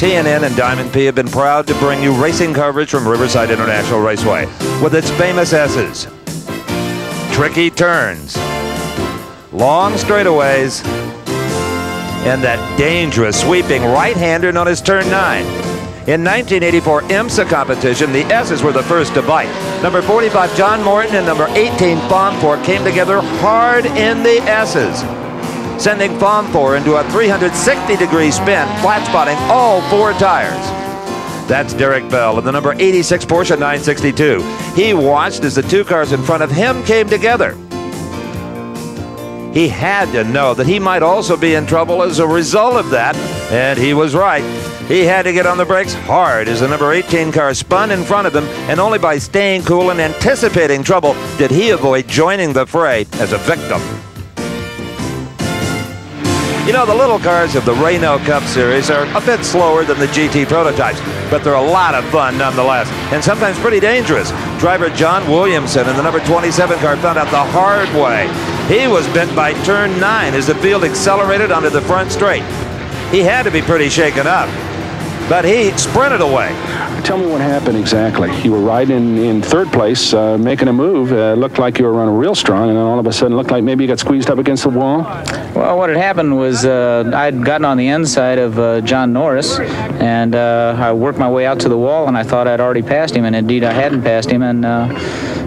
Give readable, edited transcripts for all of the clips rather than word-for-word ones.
TNN and Diamond P have been proud to bring you racing coverage from Riverside International Raceway with its famous S's. Tricky turns, long straightaways, and that dangerous sweeping right-hander known as turn 9. In 1984 IMSA competition, the S's were the first to bite. Number 45, John Morton, and number 18, Fonfor, came together hard in the S's, sending Fonfor into a 360-degree spin, flat spotting all 4 tires. That's Derek Bell in the number 86 Porsche 962. He watched as the 2 cars in front of him came together. He had to know that he might also be in trouble as a result of that, and he was right. He had to get on the brakes hard as the number 18 car spun in front of him, and only by staying cool and anticipating trouble did he avoid joining the fray as a victim. You know, the little cars of the Renault Cup Series are a bit slower than the GT prototypes, but they're a lot of fun nonetheless, and sometimes pretty dangerous. Driver John Williamson in the number 27 car found out the hard way. He was bent by turn 9 as the field accelerated onto the front straight. He had to be pretty shaken up, but he sprinted away. Tell me what happened exactly. You were riding in 3rd place, making a move. Looked like you were running real strong, and then all of a sudden looked like maybe you got squeezed up against the wall. Well, what had happened was I'd gotten on the inside of John Norris, and I worked my way out to the wall, and I thought I'd already passed him, and indeed I hadn't passed him, and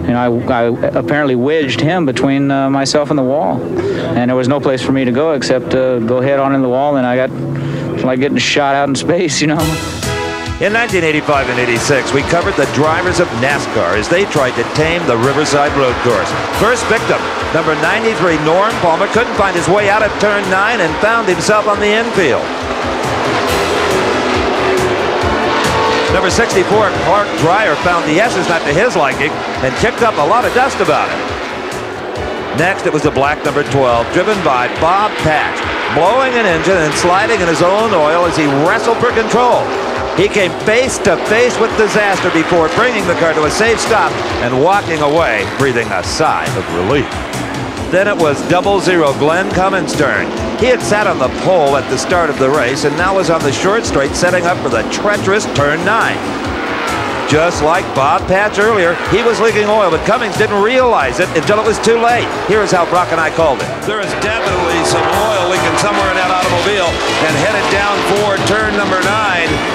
you know, I apparently wedged him between myself and the wall, and there was no place for me to go except go head on in the wall, and I got like getting shot out in space, you know. In 1985 and 86, we covered the drivers of NASCAR as they tried to tame the Riverside road course. First victim, number 93, Norm Palmer, couldn't find his way out of turn 9 and found himself on the infield. Number 64, Clark Dreyer, found the S's not to his liking and kicked up a lot of dust about it. Next, it was the black number 12, driven by Bob Patch, blowing an engine and sliding in his own oil as he wrestled for control. He came face to face with disaster before bringing the car to a safe stop and walking away, breathing a sigh of relief. Then it was 00 Glenn Cummins' turn. He had sat on the pole at the start of the race and now was on the short straight setting up for the treacherous turn 9. Just like Bob Patch earlier, he was leaking oil, but Cummins didn't realize it until it was too late. Here's how Brock and I called it. There is definitely some oil leaking somewhere in that automobile, and headed down for turn number 9.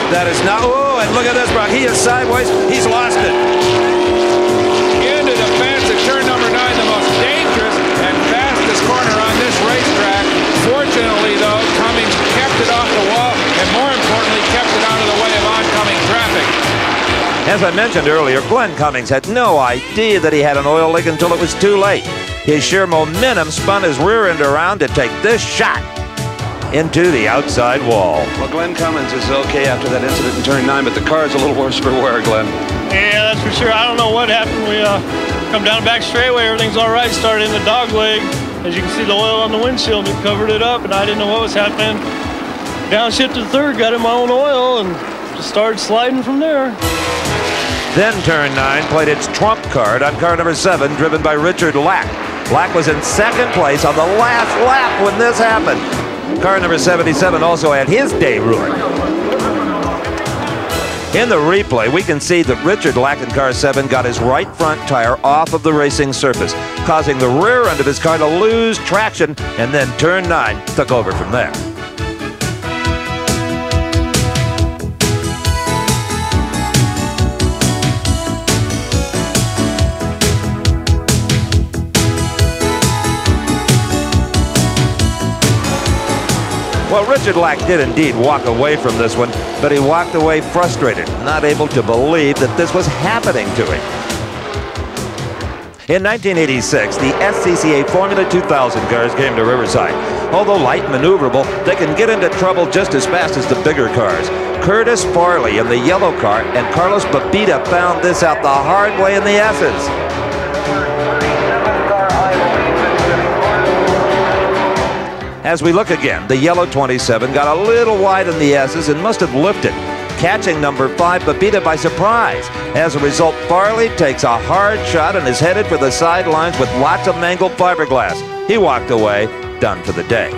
That is not, oh, and look at this, Brock. He is sideways. He's lost it. Into the fence at turn number 9, the most dangerous and fastest corner on this racetrack. Fortunately, though, Cummins kept it off the wall, and more importantly, kept it out of the way of oncoming traffic. As I mentioned earlier, Glenn Cummins had no idea that he had an oil leak until it was too late. His sheer momentum spun his rear end around to take this shot into the outside wall. Well, Glenn Cummins is okay after that incident in turn 9, but the car is a little worse for wear, Glenn. Yeah, that's for sure. I don't know what happened. We come down the back straightaway, everything's all right. Started in the dog leg. As you can see, the oil on the windshield, it covered it up, and I didn't know what was happening. Downshift to 3rd, got in my own oil, and just started sliding from there. Then turn 9 played its trump card on car number 7, driven by Richard Lack. Lack was in 2nd place on the last lap when this happened. Car number 77 also had his day ruined. In the replay, we can see that Richard Lack in car 7 got his right front tire off of the racing surface, causing the rear end of his car to lose traction, and then turn 9 took over from there. Well, Richard Lack did indeed walk away from this one, but he walked away frustrated, not able to believe that this was happening to him. In 1986, the SCCA Formula 2000 cars came to Riverside. Although light and maneuverable, they can get into trouble just as fast as the bigger cars. Curtis Farley in the yellow car and Carlos Babita found this out the hard way in the S's. As we look again, the yellow 27 got a little wide in the S's and must have lifted, catching number 5 Babita by surprise. As a result, Farley takes a hard shot and is headed for the sidelines with lots of mangled fiberglass. He walked away, done for the day.